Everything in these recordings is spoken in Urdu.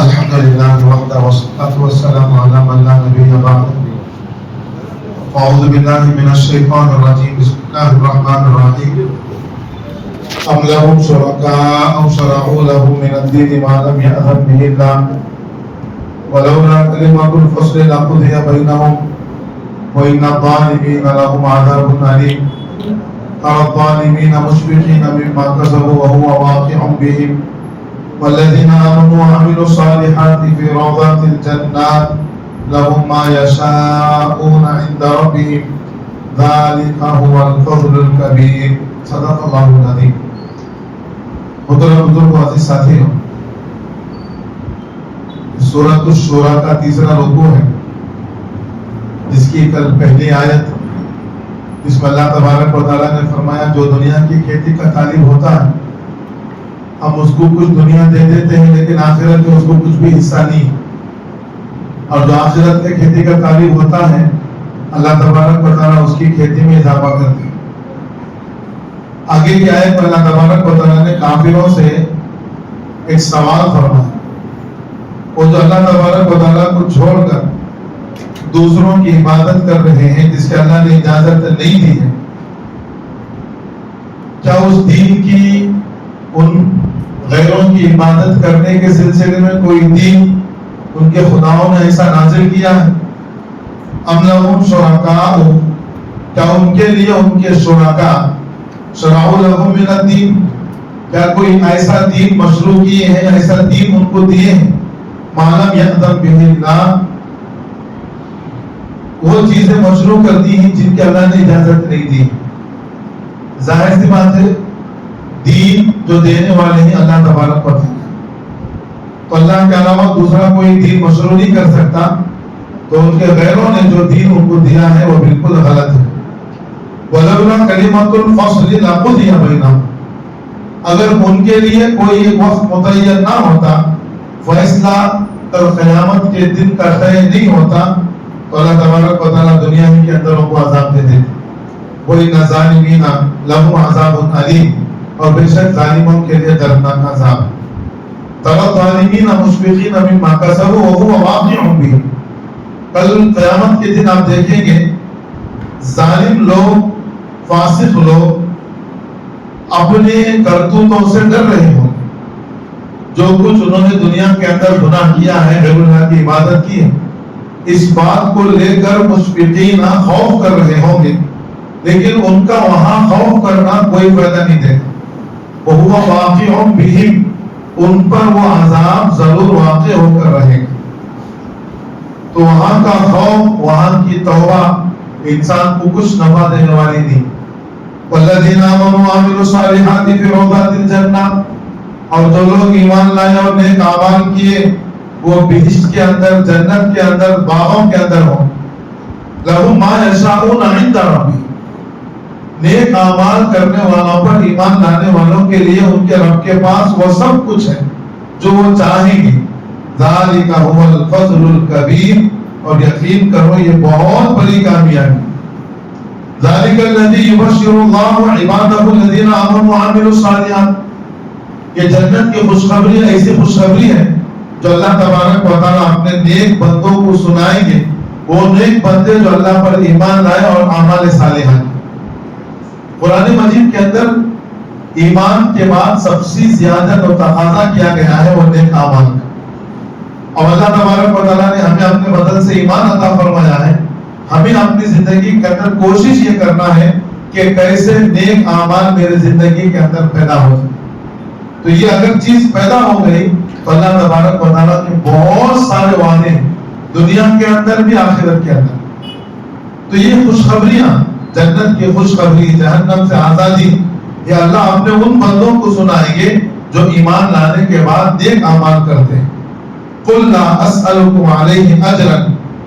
الحمد لله وحده والصلاة والسلام على من لا نبي بعده. أعوذ بالله من الشيطان الرجيم. بسم الله الرحمن الرحيم. أم لهم شركاء شرعوا له من الدين ما لم يأذن به الله ولولا كلمة الفصل لقضي بينهم وإن الظالمين لهم عذاب أليم. ترى الظالمين مشفقين مما كسبوا وهو واقع بهم والذين آمنوا وعملوا الصالحات في روضات الجنات لهم ما يشاءون عند ربهم ذلك هو الفضل الكبير. صدق الله العظيم. محترم بزرگ عزیز ساتھیوں، سورۃ الشورى کا تیسرا رکوع ہے جس کی کل پہلی آیت جس میں اللہ تبارک و تعالیٰ نے فرمایا جو دنیا کی کھیتی کا طالب ہوتا ہے ہم اس کو کچھ دنیا دے دیتے ہیں لیکن آخرت میں اس کو کچھ بھی حصہ نہیں، اور جو آخرت کے کھیتی کا طالب ہوتا ہے اللہ تبارک و تعالیٰ اس کی کھیتی میں اضافہ کرتے ہیں۔ آگے کی آیت میں اللہ تبارک و تعالیٰ نے کافروں سے ایک سوال فرمایا، وہ جو اللہ تبارک و تعالیٰ کو چھوڑ کر دوسروں کی عبادت کر رہے ہیں جس کے اللہ نے اجازت نہیں دی ہے، کیا اس دین کی ان غیروں کی عبادت کرنے کے سلسلے میں کوئی دین ان کے خداؤں نے ایسا نازل کیا ہے؟ ام لہم شرکاء، کیا ان کے لیے ان کے شرکاء شرعوا لہم من الدین، کیا کوئی ایسا دین مشروع کیے ہیں، ایسا دین ان کو دیے ہیں ما لم یأذن بہ اللہ، وہ چیزیں مشروع کر دی ہیں جن کے اللہ نے اجازت نہیں دی۔ ظاہر سی بات ہے دین جو دینے والے ہیں اللہ تبارک و تعالیٰ، تو اللہ کے علاوہ دوسرا کوئی دین مشروع نہیں کر سکتا، تو ان کے غیروں نے جو دین ان کو دیا ہے وہ بالکل غلط ہے۔ وَلَوْلَا كَلِمَةُ الْفَصْلِ لَقُضِيَ بَيْنَهُمْ، اگر ان کے لیے کوئی ایک وقت متعین نہ ہوتا، فیصلہ کل قیامت کے دن کا طے نہیں ہوتا، تو اللہ تبارک و تعالیٰ دنیا ہی کے اندر ان کو عذاب دے دیتے۔ وَإِنَّ الظَّالِمِينَ لَهُمْ عَذَابٌ أَلِيمٌ، اور بے شک ظالموں کے لیے دردناک عذاب۔ تَرَى الظَّالِمِينَ مُشْفِقِينَ مِمَّا كَسَبُوا وَهُوَ وَاقِعٌ بِهِمْ، کل قیامت کے دن آپ دیکھیں گے ظالم لوگ، فاسق لوگ اپنے کرتوتوں سے ڈر رہے ہوں، جو کچھ انہوں نے دنیا کے اندر گناہ کیا ہے، غیر اللہ کی عبادت کی ہے، اس بات کو لے کر مشفقین خوف کر رہے ہوں گے، لیکن ان کا وہاں خوف کرنا کوئی فائدہ نہیں دے گا۔ وَهُوَ وَاقِعٌ بِهِمْ، ان پر وہ عذاب ضرور واقع ہو کر رہے گا۔ تو وہاں کا خوف، وہاں کی توبہ انسان کو کچھ نفع دینے والی نہیں۔ وَالَّذِينَ آمَنُوا وَعَمِلُوا الصَّالِحَاتِ فِي رَوْضَاتِ الْجَنَّةِ، اور جو لوگ ایمان لائے اور نیک اعمال کیے وہ بہشت کے اندر، جنت کے اندر، باغوں کے اندر ہوں۔ لَهُم مَا يَشَاءُونَ عِندَ رَبِّهِمْ، نیک اعمال کرنے والوں پر، ایمان لانے والوں کے لیے ان کے رب کے پاس وہ سب کچھ ہے جو وہ چاہیں گے۔ ذَلِكَ هُوَ الْفَضْلُ الْكَبِيرُ، اور یقین کرو یہ بہت بڑی کامیابی۔ ذَلِكَ الَّذِي يُبَشِّرُ اللَّهُ عِبَادَهُ الَّذِينَ آمَنُوا وَعَمِلُوا الصَّالِحَاتِ، یہ جنت کی خوشخبری ایسی خوشخبری ہے جو اللہ تبارک و تعالیٰ اپنے نیک بندوں کو سنائیں گے، وہ نیک بندے جو اللہ پر ایمان لائے اور اعمال صالحہ۔ قرآن مجید کے اندر ایمان کے بعد سب سے زیادہ جو تقاضا کیا گیا ہے وہ نیک اعمال کا، اور اللہ تبارک و تعالیٰ نے ہمیں اپنے بدن سے ایمان عطا فرمایا ہے، ہمیں اپنی زندگی کے اندر کوشش یہ کرنا ہے کہ کیسے نیک اعمال میرے زندگی کے اندر پیدا ہو جائے۔ تو یہ اگر چیز پیدا ہو گئی تو اللہ تبارک و تعالیٰ کے بہت سارے وعدے ہیں دنیا کے اندر بھی، آخرت کے اندر۔ تو یہ خوشخبریاں، جنت کی خوشخبری، جہنم سے آزادی، یہ اللہ اپنے ان بندوں کو سنائیں گے جو ایمان لانے کے بعد نیک اعمال کرتے ہیں۔ قُلْ لَا أَسْأَلُكُمْ عَلَيْهِ أَجْرًا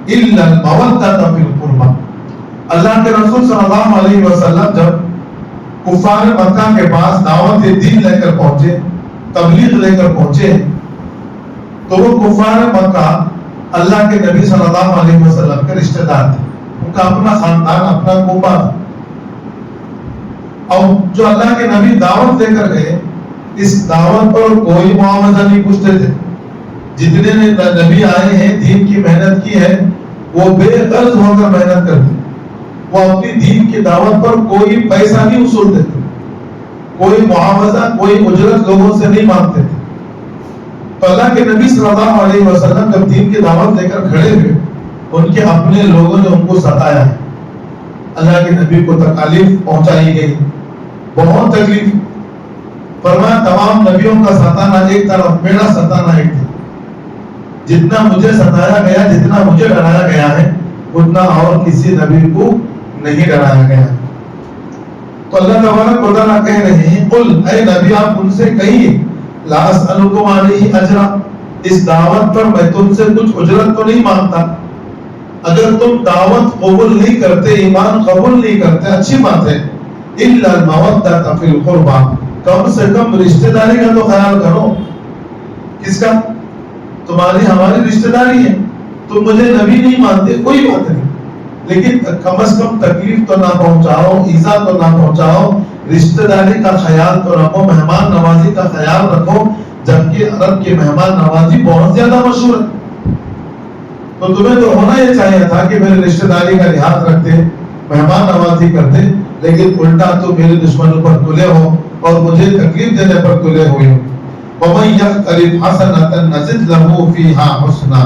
إِلَّا الْمَوَدَّةَ فِي الْقُرْبَى، اللہ کے رسول صلی اللہ علیہ وسلم جب کفار مکہ کے پاس دعوت دین لے کر پہنچے، تبلیغ لے کر پہنچے، تو وہ کفار مکہ اللہ کے نبی صلی اللہ علیہ وسلم کے رشتہ دار تھے، ان کا اپنا خاندان، اپنا کنبہ تھا، اور جو اللہ کے نبی دعوت دے کر گئے اس دعوت پر کوئی معاوضہ نہیں پوچھتے تھے، جتنے نبی آئے ہیں دین کی محنت کی ہے وہ بے غرض ہو کر محنت کرتے، وہ اپنی دین کی دعوت پر کوئی پیسہ نہیں وصولتے تھے، کوئی معاوضہ کوئی اجرت لوگوں سے نہیں مانگتے تھے۔ تو اللہ کے نبی صلی اللہ علیہ وسلم جب دین کی دعوت لے کر کھڑے ہوئے، ان کے اپنے لوگوں نے ان کو ستایا ہے، اللہ کے نبی کو تکالیف پہنچائی گئی، بہت تکلیف۔ فرمایا تمام نبیوں کا ستانا ایک طرف، میرا ستانا ایک طرف، جتنا مجھے ستایا گیا، جتنا مجھے ڈرایا گیا ہے، اتنا اور کسی نبی کو نہیں ڈرایا گیا۔ تو اللہ تبارک و تعالیٰ کہہ رہے ہیں قل، اے نبی آپ ان سے کہیے لا اسألکم علیہ اجرا، اس دعوت پر میں تم سے کچھ اجرت تو نہیں مانگتا، اگر تم دعوت قبول نہیں کرتے، ایمان قبول نہیں کرتے، اچھی بات ہے، الا المودۃ فی القربى، کم سے کم رشتہ داری کا تو خیال کرو۔ کس کا؟ تمہاری ہماری رشتہ داری ہے، تم مجھے نبی نہیں مانتے کوئی بات نہیں، لیکن کم از کم تکلیف تو نہ پہنچاؤ، ایذا تو نہ پہنچاؤ، رشتہ داری کا خیال تو رکھو، مہمان نوازی کا خیال رکھو، جبکہ عرب کی مہمان نوازی بہت زیادہ مشہور ہے۔ تو تمہیں تو ہونا یہ چاہیے تھا کہ میرے رشتہ داری کا لحاظ رکھتے، مہمان نوازی کرتے، لیکن الٹا تو میرے دشمنوں پر تلے ہو اور مجھے تکلیف دینے پر تلے ہوئے ہو۔ وَمَن يَقْتَرِفْ حَسَنَةً نَزِدْ لَهُ فِيهَا حُسْنًا،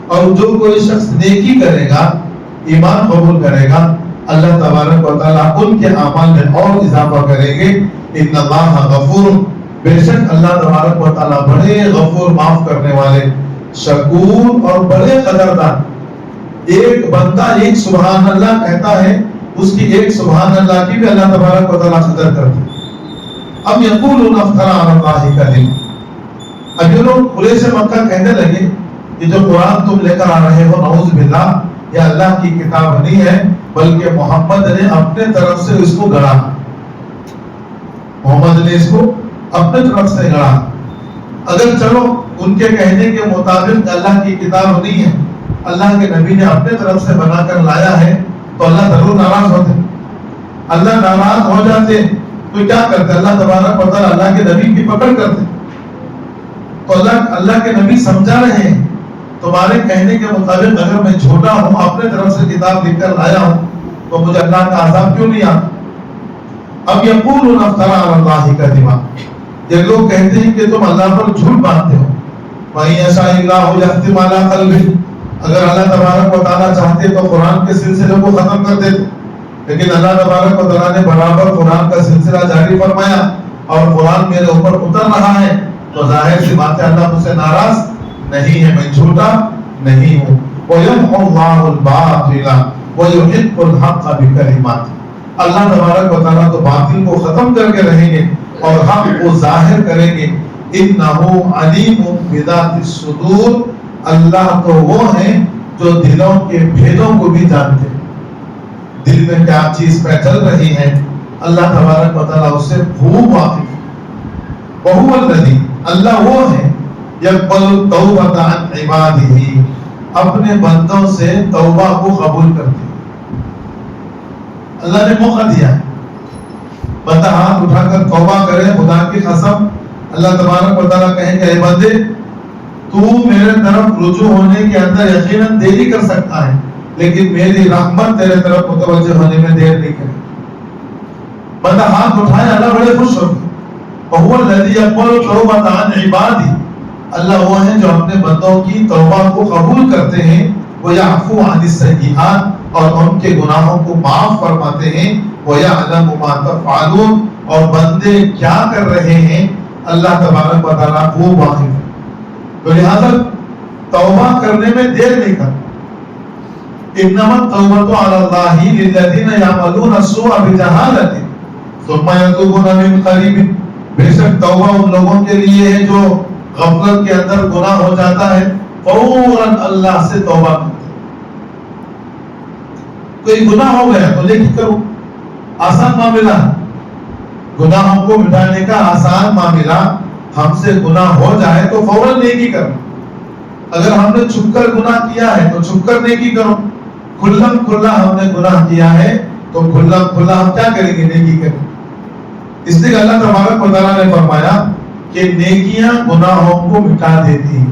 اور جو کوئی شخص نیکی کرے گا، ایمان قبول کرے گا، اللہ تبارک و تعالیٰ ان کے اعمال میں اور اضافہ کریں گے۔ ان اللہ غفور، بے شک اللہ تبارک و تعالیٰ بڑے غفور، معاف کرنے والے، شکور اور بڑے قدردان۔ ایک بندہ ایک سبحان اللہ کہتا ہے، اس کی ایک سبحان اللہ کی بھی اللہ تبارک و تعالیٰ قدر کرتے ہیں۔ اب یقولون افترى علی اللہ کذب، اب یہ لوگ قریش مکہ کہنے لگے کہ جو قرآن تم لے کر آ رہے ہو نعوذ باللہ یہ اللہ کی کتاب نہیں ہے، بلکہ محمد نے اپنے طرف سے اس کو گڑھا، محمد نے اس کو اپنے طرف سے گڑھا۔ اگر چلو ان کے کہنے کے مطابق اللہ کی کتاب نہیں ہے، اللہ کے نبی نے اپنے طرف سے بنا کر لایا ہے، تو اللہ ضرور ناراض ہوتے، اللہ ناراض ہو جاتے تو کیا کرتے؟ اللہ تبارک و تعالیٰ اللہ کے نبی کی پکڑ کرتے۔ تو اللہ کے نبی سمجھا رہے ہیں تمہارے کہنے کے مطابق اگر میں جھوٹا ہوں، اپنے طرف سے کتاب لکھ کر لایا ہوں، تو مجھے اللہ کا عذاب کیوں نہیں آتا؟ اب یقولون افترى علی اللہ کذبا، یہ لوگ کہتے ہیں کہ تم اللہ پر جھوٹ باندھتے ہو۔ وَإِن يَشَاءِ اللَّهُ يَخْتِمْ عَلَى قَلْبِكَ، اگر اللہ تبارک و تعالیٰ چاہتے تو قرآن کے سلسلے کو ختم کر دیتے، لیکن اللہ تبارک و تعالیٰ نے برابر قرآن کا سلسلہ جاری فرمایا اور قرآن میرے اوپر اتر رہا ہے، تو ظاہر سی بات ہے اللہ مجھ سے ناراض نہیں ہے، میں جھوٹا نہیں ہوں۔ وَيَمْحُ اللَّهُ الْبَاطِلَ وَيُحِقُّ الْحَقَّ بِكَلِمَاتِهِ، اللہ تبارک و تعالیٰ تو باطل کو ختم کر کے رہیں گے اور حق کو ظاہر کریں گے۔ إِنَّهُ عَلِيمٌ بِذَاتِ الصُّدُورِ، اللہ تو وہ ہیں جو دلوں کے بھیدوں کو بھی جانتے ہیں، دل میں کیا چیز پہ چل رہی ہے اللہ تبارک و تعالیٰ اس سے خوب واقف ہے۔ وَهُوَ الَّذِي، اللہ وہ ہے، يَقْبَلُ التَّوْبَةَ عَنْ عِبَادِهِ، اپنے بندوں سے توبہ کو قبول کرتے ہیں۔ اللہ نے موقع دیا ہے، بندہ ہاتھ اٹھا کر توبہ کرے، خدا کی قسم اللہ تبارک و تعالیٰ کہیں کہ اے بندے تو میرے طرف رجوع ہونے کے اندر یقیناً دیری کر سکتا ہے، لیکن میری رحمت تیرے طرف متوجہ ہونے میں دیر نہیں کرے۔ بندہ ہاتھ اٹھائے، اللہ بڑے خوش ہوتے۔ وَهُوَ الَّذِي يَقْبَلُ التَّوْبَةَ عَنْ عِبَادِهِ، اللہ وہ ہیں جو اپنے بندوں کی توبہ کو قبول کرتے ہیں، وَيَعْفُو عَنِ السَّيِّئَاتِ، اور ان کے گناہوں کو معاف فرماتے ہیں، وَيَعْلَمُ مَا تَفْعَلُونَ، اور بندے کیا کر رہے ہیں اللہ تبارک و تعالیٰ وہ واقف ہے۔ تو لہذا توبہ کرنے میں دیر نہیں کرنا۔ انما التوبۃ علی اللہ للذین یعملون السوء بجہالۃ ثم یتوبون من قریب، بے شک توبہ ان لوگوں کے لیے ہے جو غفلت کے اندر گناہ ہو جاتا ہے، فوراً اللہ سے توبہ کرتے۔ کوئی گناہ ہو گیا تو نیکی کرو، آسان معاملہ، گناہوں کو مٹانے کا آسان معاملہ۔ ہم سے گناہ ہو جائے تو فوراً نیکی کرو، اگر ہم نے چھپ کر گناہ کیا ہے تو چھپ کر نیکی کرو، کھلم کھلا ہم نے گناہ کیا ہے تو کھلم کھلا ہم کیا کریں گے؟ نیکی کریں۔ اس لیے اللہ تبارک و تعالیٰ نے فرمایا کہ نیکیاں گناہوں کو مٹا دیتی ہیں۔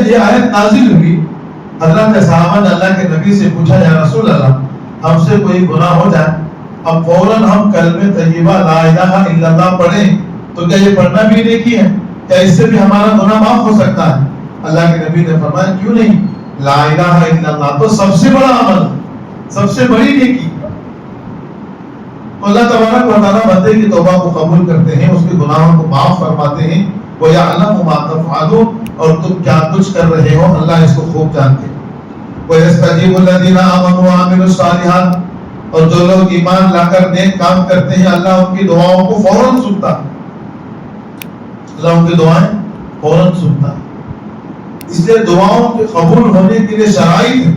یہ آیت نازل ہوئی، حضرت صحابہ نے اللہ کے نبی سے پوچھا یا رسول اللہ ہم سے کوئی گناہ ہو جائے، اب فوراً ہم کلمہ طیبہ لا الہ الا اللہ پڑھیں تو کیا یہ پڑھنا بھی نیکی ہے؟ کیا اس سے بھی ہمارا گناہ معاف ہو سکتا ہے؟ اللہ کے نبی نے فرمایا کیوں نہیں، لا الہ الا اللہ تو سب سے بڑا عمل، سب سے بڑی نیکی۔ تو اللہ تبارک و تعالیٰ بندے کی توبہ کو قبول کرتے ہیں، اس کے گناہوں کو معاف فرماتے ہیں، وَيَعْلَمُ مَا تَفْعَلُونَ اور تم کیا کچھ کر رہے ہو اللہ اس کو خوب جانتے ہیں۔ وَيَسْتَجِيبُ الَّذِينَ آمَنُوا وَعَمِلُوا الصَّالِحَاتِ اور جو لوگ ایمان لا کر نیک کام کرتے ہیں اللہ ان کی دعاؤں کو فوراً سنتا ہے، اللہ ان کی دعائیں فوراً سنتا ہے۔ اس لیے دعاؤں کے قبول ہونے کے لیے شرائط ہے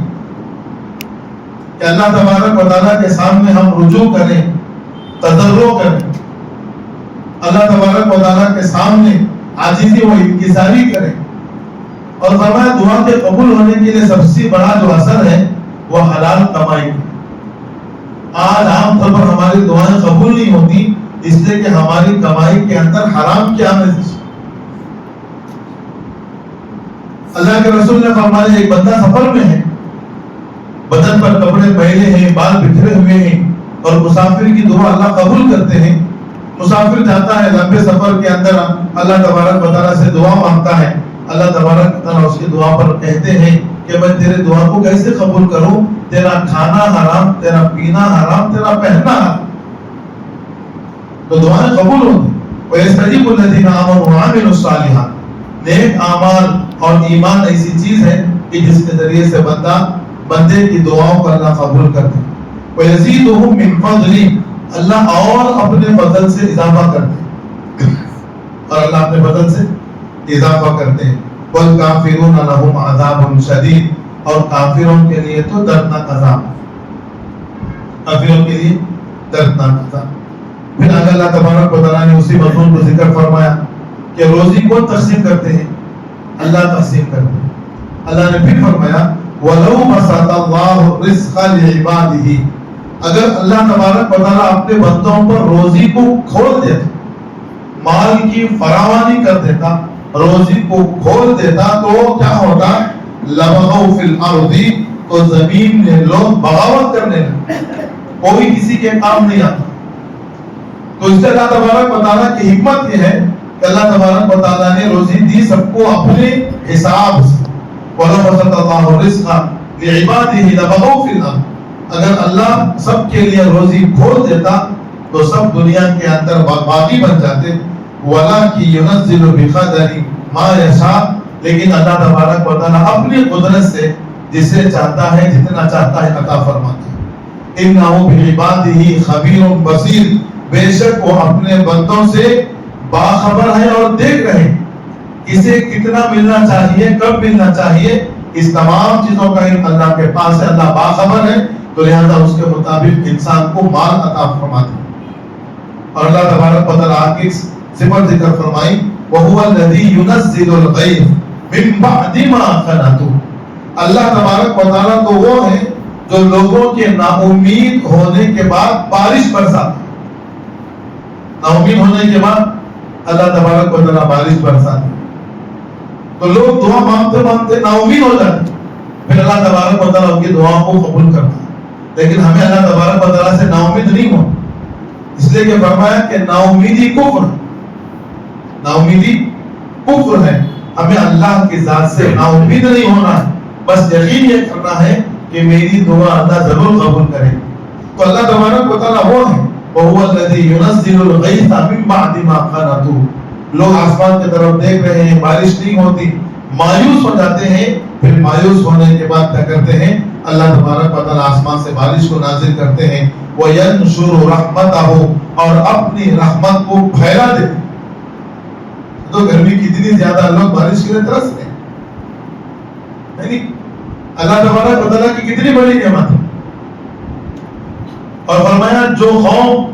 کہ اللہ تبارک و تعالیٰ کے سامنے ہم رجوع کریں، تضرع کریں، اللہ تبارک و تعالیٰ کے سامنے عاجزی و انکساری کریں، اور فرمایا دعا کے قبول ہونے کے لیے سب سے بڑا جو اثر ہے وہ حلال کمائی ہے۔ آج عام طور پر ہماری دعائیں قبول نہیں ہوتی اس لیے کہ ہماری کمائی کے اندر حرام کیا ہے۔ اللہ کے رسول نے فرمایا ایک بندہ سفر میں ہے، بدن پر کپڑے پہنے ہیں، بال بکھرے ہوئے ہیں، اور مسافر کی دعا اللہ قبول کرتے ہیں۔ مسافر جاتا ہے لمبے سفر کے اندر اللہ تبارک و تعالیٰ سے دعا مانگتا ہے، اللہ تبارک و تعالیٰ اس کی دعا پر کہتے ہیں کہ میں تیرے دعا کو کیسے قبول کروں، تیرا کھانا حرام، تیرا پینا حرام، تیرا پہننا حرام، تو دعائیں قبول ہوتی۔ وَيَسْتَجِيبُ الَّذِينَ آمَنُوا وَعَمِلُوا الصَّالِحَاتِ نیک اعمال اور ایمان ایسی چیز ہے کہ جس کے ذریعے سے بندے کی دعاؤں کو اللہ قبول کرتے ہیں۔ وَيَزِيدُهُم مِّن فَضْلِهِ اللہ اور اپنے فضل سے اضافہ کرتے ہیں، اور اللہ اپنے فضل سے اضافہ کرتے ہیں۔ وَالْكَافِرُونَ لَهُمْ عَذَابٌ شَدِيدٌ اور کافروں کے لیے تو دردناک عذاب، کافروں کے لیے دردناک عذاب۔ پھر آگے اللہ تبارک و تعالیٰ نے اسی مضمون کو ذکر فرمایا کہ روزی کون تقسیم کرتے ہیں؟ اللہ تقسیم کرتے ہیں۔ اللہ نے پھر فرمایا وَلَوْ بَسَطَ اللَّهُ الرِّزْقَ لِعِبَادِهِ اگر اللہ تبارک و تعالیٰ اپنے بندوں پر روزی کو کھول دیتا، مال کی فراوانی کر دیتا، روزی کو کھول دیتا تو کیا ہوتا؟ لَبَغَوْا فِي الْأَرْضِ تو زمین میں لوگ بغاوت کرنے لگے، کوئی کسی کے کام نہیں آتا۔ تو اس سے اللہ تبارک و تعالیٰ کی حکمت یہ ہے کہ اللہ تبارک و تعالیٰ نے روزی دی سب کو اپنے حساب سے۔ وَلَوْ بَسَطَ اللَّهُ الرِّزْقَ لِعِبَادِهِ لَبَغَوْا فِي الْأَرْضِ اگر اللہ سب کے لیے روزی کھول دیتا تو سب دنیا کے اندر باغی بن جاتے۔ وَلَٰكِن يُنَزِّلُ بِقَدَرِ مَا يَشَاءُ لیکن اللہ تبارک و تعالیٰ اپنی قدرت سے جسے چاہتا ہے جتنا چاہتا ہے عطا فرماتا ہے۔ إِنَّهُ بِعِبَادِهِ خَبِيرٌ بَصِيرٌ بے شک وہ اپنے بندوں سے باخبر ہے اور دیکھ رہے ہیں، کسے کتنا ملنا چاہیے، کب ملنا چاہیے، اس تمام چیزوں کا علم اللہ کے پاس ہے، اللہ باخبر ہے، تو لہذا اس کے مطابق انسان کو مال عطا فرماتے ہیں۔ اور اللہ تبارک و تعالیٰ کی صفت ذکر فرمائی وَهُوَ الَّذِي يُنَزِّلُ الْغَيْثَ مِن بَعْدِ مَا قَنَطُوا اللہ تبارک و تعالیٰ تو وہ ہے جو لوگوں کے نا امید ہونے کے بعد بارش برساتا ہے۔ نا امید ہونے کے بعد اللہ تبارک و تعالیٰ بارش برساتا ہے، تو لوگ دعا مانگتے مانگتے نا امید ہو جاتے، پھر اللہ تبارک و تعالیٰ ان کی دعاؤں کو قبول کرتا ہے۔ لیکن ہمیں اللہ تبارک و تعالیٰ سے نا امید نہیں ہو، اس لیے کہ فرمایا کہ نا امیدی کفر ہے، نا امیدی کفر ہے۔ ہمیں اللہ کی ذات سے نا امید نہیں ہونا ہے، بس یقین یہ کرنا ہے کہ میری دعا اللہ ضرور قبول کرے۔ تو اللہ تبارک و تعالیٰ وہ ہے وَهُوَ الَّذِي يُنَزِّلُ الْغَيْثَ مِن بَعْدِ مَا قَنَطُوا لوگ آسمان کی طرف دیکھ رہے ہیں، بارش نہیں ہوتی، مایوس ہو جاتے ہیں، پھر مایوس ہونے کے بعد کیا کرتے ہیں؟ اللہ تبارک و تعالیٰ آسمان سے بارش کو نازل کرتے ہیں، وَيَنْشُرُ رَحْمَتَهُ اور اپنی رحمت کو پھیلا دیتے ہیں۔ تو گرمی کتنی زیادہ، لوگ بارش کے لیے ترس رہے ہیں، یعنی اللہ تبارک و تعالیٰ کی کتنی بڑی نعمت ہے۔ اور فرمایا جو قوم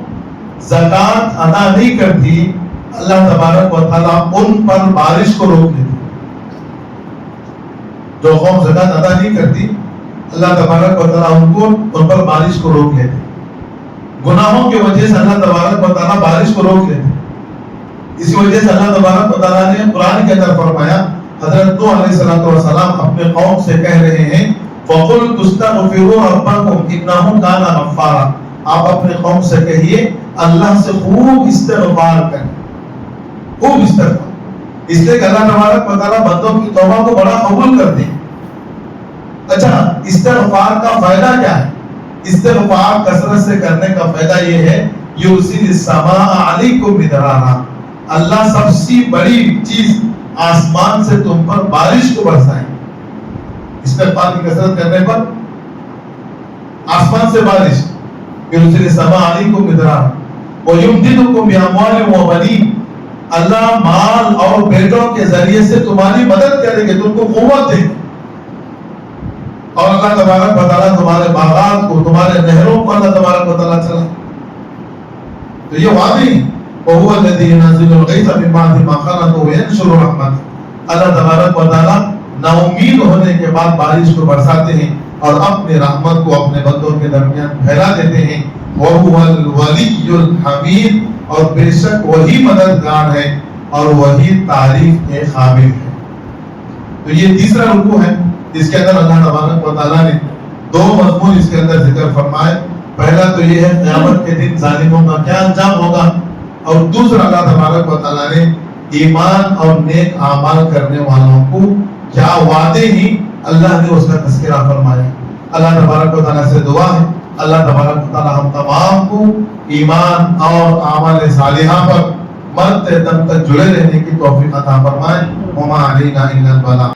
زکات ادا نہیں کرتی اللہ تبارک و تعالیٰ ان پر بارش کو روک دیتی۔ جو قوم زکات ادا نہیں کرتی اللہ تبارک و تعالیٰ ان پر بارش کو روک لیتے، گناہوں کی وجہ سے اللہ تبارک و تعالیٰ بارش کو روک لیتے۔ اسی وجہ سے اللہ تبارک و تعالیٰ نے قرآن کے اندر فرمایا حضرت نوح علیہ السلام اپنے قوم سے کہہ رہے ہیں فَقُلْتُ اسْتَغْفِرُوا رَبَّكُمْ إِنَّهُ كَانَ غَفَّارًا، آپ اپنے قوم سے کہیے اللہ سے خوب استغفار کریں، خوب استغفار، اس لیے کہ اللہ تبارک و تعالیٰ بندوں کی توبہ کو بڑا قبول کرتے ہیں۔ اچھا، استغفار کا فائدہ کیا ہے؟ استغفار کثرت سے کرنے کا فائدہ یہ ہے یُرْسِلِ السَّمَاءَ عَلَيْكُمْ مِدْرَارًا، اللہ سب سے بڑی چیز آسمان سے تم پر بارش کو برسائیں۔ استغفار کی کثرت کرنے پر آسمان سے بارش، یُرْسِلِ السَّمَاءَ عَلَيْكُمْ مِدْرَارًا وَيُمْدِدُكُمْ بِأَمْوَالٍ وَبَنِينَ، اللہ مال اور بیٹوں کے ذریعے سے تمہاری مدد کرے گے، تم کو قوت دے گا، اور اللہ تبارک و تعالیٰ تمہارے باغات کو، تمہارے نہروں کو اللہ تبارک و تعالیٰ چلائے۔ تو یہ وعدے وَهُوَ الَّذِي يُنَزِّلُ الْغَيْثَ مِن بَعْدِ مَا قَنَطُوا وَيَنشُرُ رَحْمَتَهُ، اللہ تبارک و تعالیٰ نا امید ہونے کے بعد بارش کو برساتے ہیں اور اپنے رحمت کو اپنے بندوں کے درمیان پھیلا دیتے ہیں۔ وَهُوَ الْوَلِيُّ الْحَمِيدُ، اور بے شک وہی مددگار ہے اور وہی تعریف کے قابل ہے۔ تو یہ تیسرا رکوع ہے جس کے اندر اللہ تبارک و تعالیٰ نے دو مضمون اس کے اندر ذکر فرمائے۔ پہلا تو یہ ہے قیامت کے دن ظالموں کا کیا انجام ہوگا، اور دوسرا اللہ تبارک و تعالیٰ نے ایمان اور نیک اعمال کرنے والوں کو کیا وعدے ہی اللہ نے اس کا تذکرہ فرمایا۔ اللہ تبارک و تعالیٰ سے دعا ہے اللہ تبارک و تعالیٰ ہم تمام کو ایمان اور اعمال صالحہ پر مرتے دم تک جڑے رہنے کی توفیق عطا فرمائے۔ وما علینا الا البلاغ۔